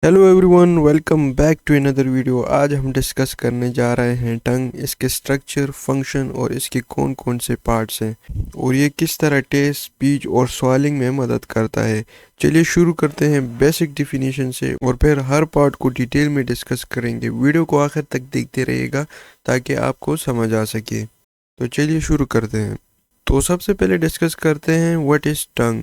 Hello everyone, welcome back to another video. आज हम discuss करने जा रहे हैं टंग, इसके स्ट्रक्चर, फंक्शन और इसके कौन कौन से पार्ट्स हैं और ये किस तरह टेस्ट, स्पीच और स्वॉलिंग में मदद करता है। चलिए शुरू करते हैं बेसिक डिफिनीशन से और फिर हर पार्ट को डिटेल में डिस्कस करेंगे। वीडियो को आखिर तक देखते रहिएगा ताकि आपको समझ आ सके। तो चलिए शुरू करते हैं। तो सबसे पहले डिस्कस करते हैं what is tongue.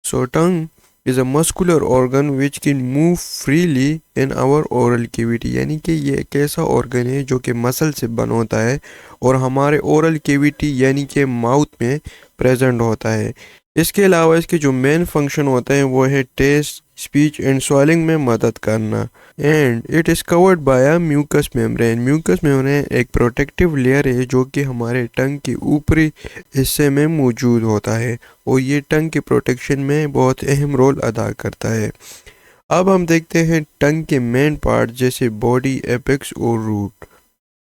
So tongue is a muscular organ which can move freely in our oral cavity। यानी कि ये एक ऐसा organ है जो कि मसल से बना होता है और हमारे oral cavity यानी कि माउथ में प्रेजेंट होता है। इसके अलावा इसके जो मेन फंक्शन होते हैं वो है टेस्ट, स्पीच एंड स्वॉलिंग में मदद करना। And it is covered by a mucus membrane. Mucus membrane एक प्रोटेक्टिव लेयर है जो कि हमारे टंग के ऊपरी हिस्से में मौजूद होता है और ये टंग के प्रोटेक्शन में बहुत अहम रोल अदा करता है। अब हम देखते हैं टंग के मेन पार्ट जैसे बॉडी, एपेक्स और root.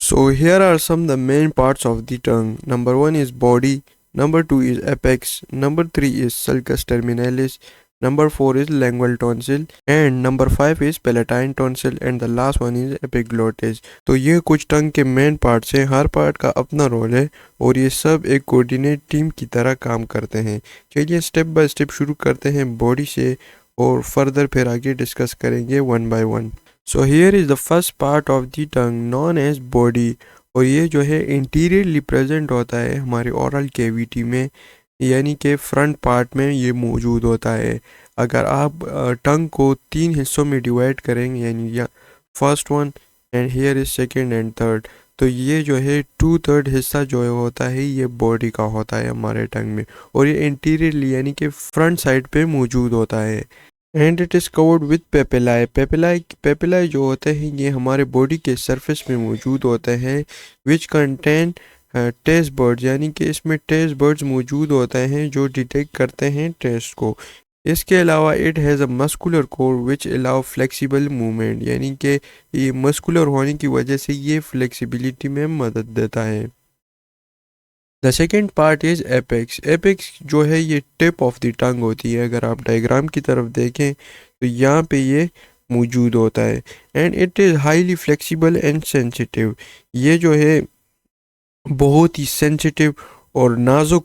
So here are some the main parts of the tongue. Number 1 is body, number 2 is apex, number 3 is sulcus terminalis, number 4 is lingual tonsil and number 5 is palatine tonsil and the last one is epiglottis। तो ये कुछ टंग के main parts हैं। हर part का अपना role है और ये सब एक कोऑर्डिनेट टीम की तरह काम करते हैं। चलिए स्टेप बाय स्टेप शुरू करते हैं बॉडी से और फर्दर फिर आगे डिस्कस करेंगे one by one. So here is the first part of the tongue known as body और ये जो है इंटीरियरली प्रेजेंट होता है हमारे ओरल कैविटी में, यानी कि फ्रंट पार्ट में ये मौजूद होता है। अगर आप टंग को 3 हिस्सों में डिवाइड करेंगे यानी या first one and here is second and third, तो ये जो है 2/3 हिस्सा जो है होता है ये बॉडी का होता है हमारे टंग में और ये इंटीरियरली यानी कि फ्रंट साइड पे मौजूद होता है। And it is covered with papillae. Papillae जो होते हैं ये हमारे बॉडी के सरफेस में मौजूद होते हैं विच कंटेन टेस्ट बर्ड्स, यानी कि इसमें टेस्ट बर्ड्स मौजूद होते हैं जो डिटेक्ट करते हैं टेस्ट को। इसके अलावा it has a muscular core which allow flexible movement, यानी कि ये मस्कुलर होने की वजह से ये फ्लेक्सिबिलिटी में मदद देता है। The second part is apex. Apex जो है ये टिप ऑफ द टंग होती है। अगर आप डायग्राम की तरफ देखें तो यहाँ पे ये मौजूद होता है and it is highly flexible and sensitive. ये जो है बहुत ही सेंसिटिव और नाजुक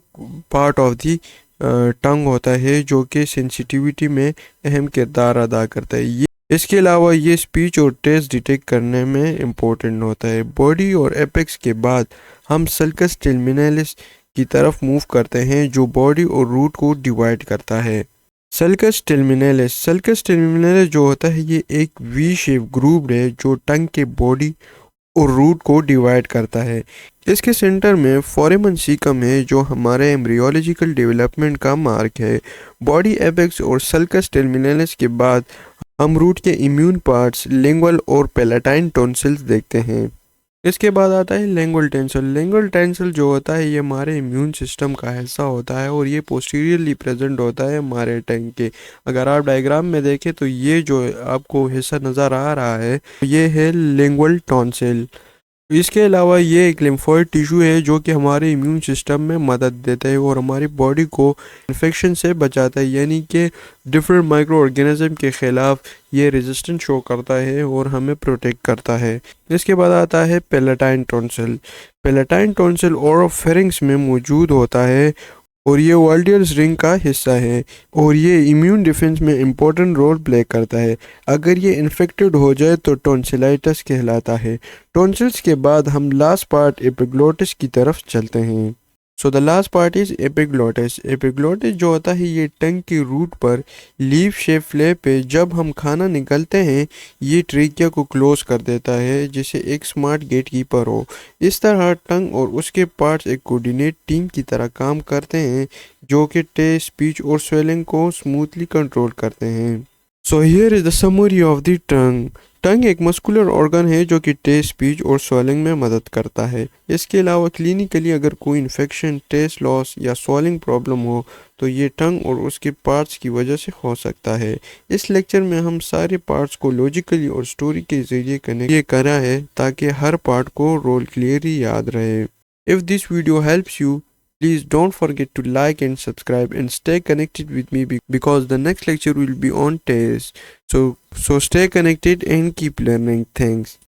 पार्ट ऑफ दी टंग होता है जो कि सेंसिटिविटी में अहम किरदार अदा करता है। ये इसके अलावा ये स्पीच और टेस्ट डिटेक्ट करने में इम्पोर्टेंट होता है। बॉडी और एपेक्स के बाद हम सल्कस टर्मिनलिस की तरफ मूव करते हैं जो बॉडी और रूट को डिवाइड करता है। सल्कस टर्मिनलिस जो होता है ये एक वी शेप ग्रूव है जो टंग के बॉडी और रूट को डिवाइड करता है। इसके सेंटर में फोरेमन सीकम है जो हमारे एम्ब्रियोलॉजिकल डेवलपमेंट का मार्क है। बॉडी, एपेक्स और सल्कस टर्मिनलिस के बाद हम रूट के इम्यून पार्ट्स लिंगुअल और पैलेटाइन टॉन्सिल्स देखते हैं। इसके बाद आता है लिंगुअल टेंसल। लिंगुअल टेंसल जो होता है ये हमारे इम्यून सिस्टम का हिस्सा होता है और ये पोस्टीरियरली प्रेजेंट होता है हमारे टंग के। अगर आप डायग्राम में देखें तो ये जो आपको हिस्सा नज़र आ रहा है ये है लिंगुअल टॉन्सिल। इसके अलावा ये एक लिम्फोइड टिश्यू है जो कि हमारे इम्यून सिस्टम में मदद देता है और हमारी बॉडी को इन्फेक्शन से बचाता है, यानी कि डिफरेंट माइक्रो ऑर्गेनिज्म के ख़िलाफ़ ये रेजिस्टेंस शो करता है और हमें प्रोटेक्ट करता है। इसके बाद आता है पैलेटाइन टॉन्सिल। पैलेटाइन टॉन्सिल ओरोफेरिंक्स में मौजूद होता है और ये वाल्डियर्स रिंग का हिस्सा है और ये इम्यून डिफेंस में इम्पोर्टेंट रोल प्ले करता है। अगर ये इन्फेक्टेड हो जाए तो टॉन्सिलाइटिस कहलाता है। टॉन्सिल्स के बाद हम लास्ट पार्ट एपिग्लोटिस की तरफ चलते हैं। So the last part is epiglottis. Epiglottis जो होता है ये टंग की रूट पर लीफ शेप फ्लैप पे जब हम खाना निकलते हैं ये ट्रेकिया को क्लोज कर देता है जैसे एक स्मार्ट गेट कीपर हो। इस तरह टंग और उसके पार्ट्स एक कोऑर्डिनेट टीम की तरह काम करते हैं जो कि टेस्ट, स्पीच और स्वेलिंग को स्मूथली कंट्रोल करते हैं। So here is the summary of the tongue. Tongue एक मस्कुलर ऑर्गन है जो कि टेस्ट, स्पीच और स्वेलिंग में मदद करता है। इसके अलावा क्लिनिकली अगर कोई इन्फेक्शन, टेस्ट लॉस या स्वेलिंग प्रॉब्लम हो तो ये टंग और उसके पार्ट्स की वजह से हो सकता है। इस लेक्चर में हम सारे पार्ट्स को लॉजिकली और स्टोरी के जरिए कनेक्ट करा है ताकि हर पार्ट को रोल क्लियरली याद रहे। If this video helps you Please don't forget to like and subscribe and stay connected with me because the next lecture will be on taste. So stay connected and keep learning. Thanks.